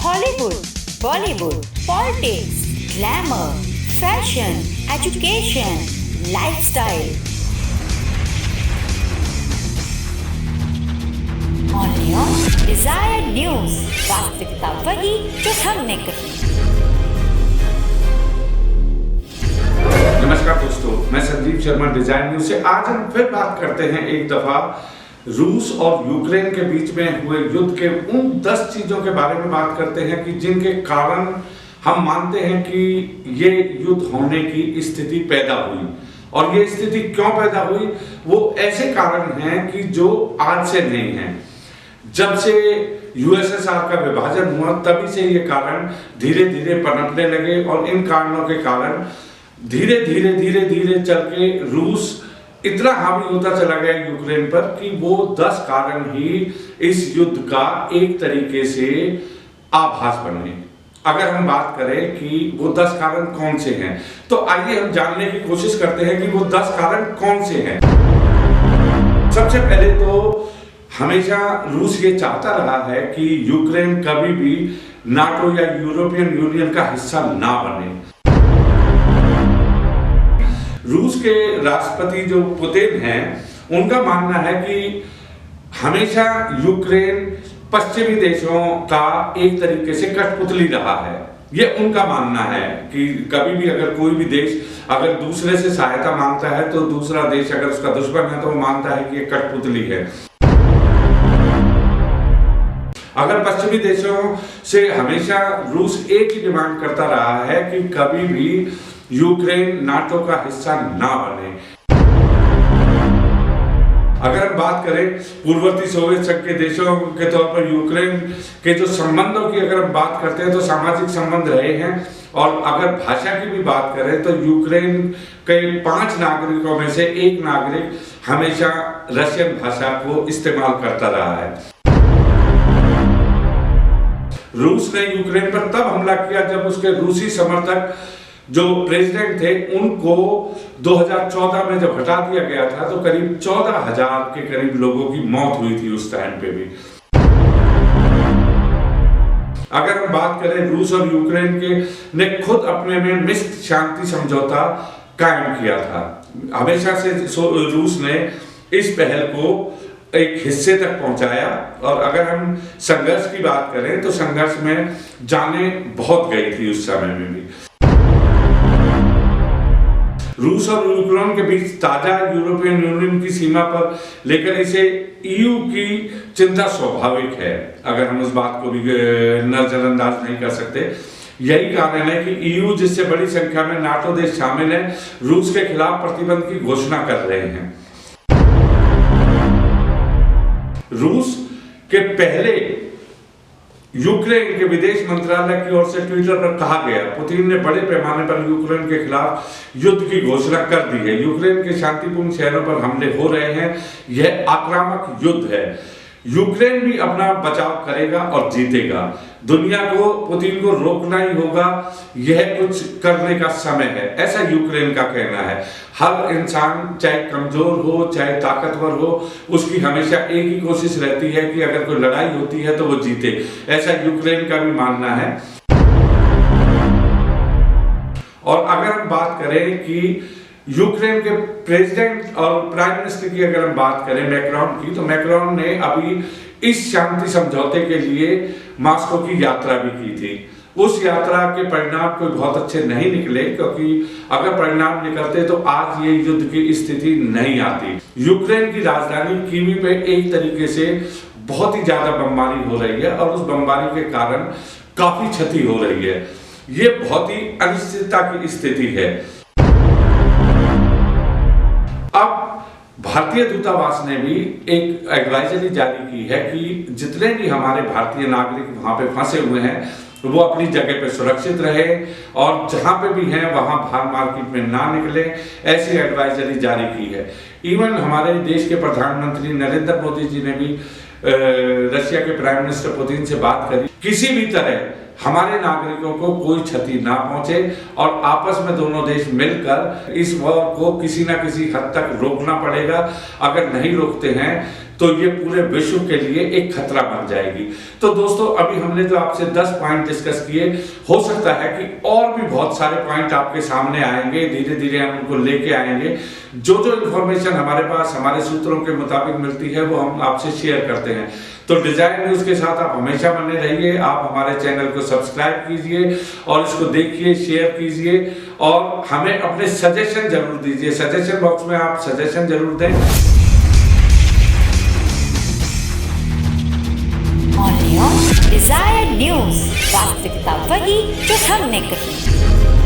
Hollywood, Bollywood, politics, glamour, fashion, education, lifestyle. Only on Desire News, वास्तविकता वही जो हमने कही। नमस्कार दोस्तों, मैं संदीप शर्मा डिजायर न्यूज से। आज हम फिर बात करते हैं एक दफा रूस और यूक्रेन के बीच में हुए युद्ध के उन 10 चीजों के बारे में बात करते हैं कि जिनके कारण हम मानते हैं कि ये युद्ध होने की स्थिति पैदा हुई। और ये स्थिति क्यों पैदा हुई, वो ऐसे कारण हैं कि जो आज से नहीं है। जब से यूएसएसआर का विभाजन हुआ तभी से ये कारण धीरे धीरे पनपने लगे और इन कारणों के कारण धीरे धीरे चल के रूस इतना हावी होता चला गया यूक्रेन पर कि वो 10 कारण ही इस युद्ध का एक तरीके से आभास बने। अगर हम बात करें कि वो 10 कारण कौन से हैं, तो आइए हम जानने की कोशिश करते हैं कि वो 10 कारण कौन से हैं। सबसे पहले तो हमेशा रूस ये चाहता रहा है कि यूक्रेन कभी भी नाटो या यूरोपियन यूनियन का हिस्सा ना बने। रूस के राष्ट्रपति जो पुतिन हैं, उनका मानना है कि हमेशा यूक्रेन पश्चिमी देशों का एक तरीके से कठपुतली रहा है। ये उनका मानना है कि कभी भी अगर कोई भी देश अगर दूसरे से सहायता मांगता है तो दूसरा देश अगर उसका दुश्मन है तो वो मानता है कि ये कठपुतली है। अगर पश्चिमी देशों से हमेशा रूस एक ही डिमांड करता रहा है कि कभी भी यूक्रेन नाटो का हिस्सा ना बने। अगर हम बात करें पूर्ववर्ती सोवियत संघ के देशों के तौर पर यूक्रेन के जो संबंधों की अगर हम बात करते हैं तो सामाजिक संबंध रहे हैं। और अगर भाषा की भी बात करें तो यूक्रेन के 5 नागरिकों में से एक नागरिक हमेशा रशियन भाषा को इस्तेमाल करता रहा है। रूस ने यूक्रेन पर तब हमला किया जब उसके रूसी समर्थक जो प्रेसिडेंट थे उनको 2014 में जब हटा दिया गया था तो करीब 14,000 के करीब लोगों की मौत हुई थी उस टाइम पे भी। अगर हम बात करें रूस और यूक्रेन के ने खुद अपने में मिश्र शांति समझौता कायम किया था। हमेशा से रूस ने इस पहल को एक हिस्से तक पहुंचाया। और अगर हम संघर्ष की बात करें तो संघर्ष में जानें बहुत गई थी उस समय में भी। रूस और यूक्रेन के बीच ताजा यूरोपियन यूनियन की सीमा पर लेकर इसे ईयू की चिंता स्वाभाविक है। अगर हम उस बात को भी नजरअंदाज नहीं कर सकते। यही कारण है कि ईयू जिससे बड़ी संख्या में नाटो देश शामिल हैं, रूस के खिलाफ प्रतिबंध की घोषणा कर रहे हैं। रूस के पहले यूक्रेन के विदेश मंत्रालय की ओर से ट्विटर पर कहा गया, पुतिन ने बड़े पैमाने पर यूक्रेन के खिलाफ युद्ध की घोषणा कर दी है। यूक्रेन के शांतिपूर्ण शहरों पर हमले हो रहे हैं, यह आक्रामक युद्ध है। यूक्रेन भी अपना बचाव करेगा और जीतेगा। दुनिया को पुतिन को रोकना ही होगा, यह कुछ करने का समय है, ऐसा यूक्रेन का कहना है। हर इंसान चाहे कमजोर हो चाहे ताकतवर हो, उसकी हमेशा एक ही कोशिश रहती है कि अगर कोई लड़ाई होती है तो वो जीते, ऐसा यूक्रेन का भी मानना है। और अगर हम बात करें कि यूक्रेन के प्रेसिडेंट और प्राइम मिनिस्टर की अगर हम बात करें मैक्रोन की, तो मैक्रोन ने अभी इस शांति समझौते के लिए मॉस्को की यात्रा भी की थी। उस यात्रा के परिणाम कोई बहुत अच्छे नहीं निकले, क्योंकि अगर परिणाम निकलते तो आज ये युद्ध की स्थिति नहीं आती। यूक्रेन की राजधानी कीवी पे एक तरीके से बहुत ही ज्यादा बमबारी हो रही है और उस बमबारी के कारण काफी क्षति हो रही है। ये बहुत ही अनिश्चितता की स्थिति है। अब भारतीय दूतावास ने भी एक एडवाइजरी जारी की है कि जितने भी हमारे भारतीय नागरिक वहां पे फंसे हुए हैं वो अपनी जगह पे सुरक्षित रहे और जहां पे भी हैं वहां बाहर मार्केट में ना निकले, ऐसी एडवाइजरी जारी की है। इवन हमारे देश के प्रधानमंत्री नरेंद्र मोदी जी ने भी रशिया के प्राइम मिनिस्टर पुतिन से बात करी। किसी भी तरह हमारे नागरिकों को कोई क्षति ना पहुंचे और आपस में दोनों देश मिलकर इस वॉर को किसी ना किसी हद तक रोकना पड़ेगा। अगर नहीं रोकते हैं तो ये पूरे विश्व के लिए एक खतरा बन जाएगी। तो दोस्तों, अभी हमने तो आपसे 10 पॉइंट डिस्कस किए, हो सकता है कि और भी बहुत सारे पॉइंट आपके सामने आएंगे, धीरे धीरे हम उनको लेके आएंगे। जो जो इन्फॉर्मेशन हमारे पास हमारे सूत्रों के मुताबिक मिलती है वो हम आपसे शेयर करते हैं। तो डिजाइन न्यूज के साथ आप हमेशा बने रहिए। आप हमारे चैनल को सब्सक्राइब कीजिए और इसको देखिए, शेयर कीजिए और हमें अपने सजेशन जरूर दीजिए। सजेशन बॉक्स में आप सजेशन जरूर दें। Only on Desire News, वास्तविकता वही जो हमने कही।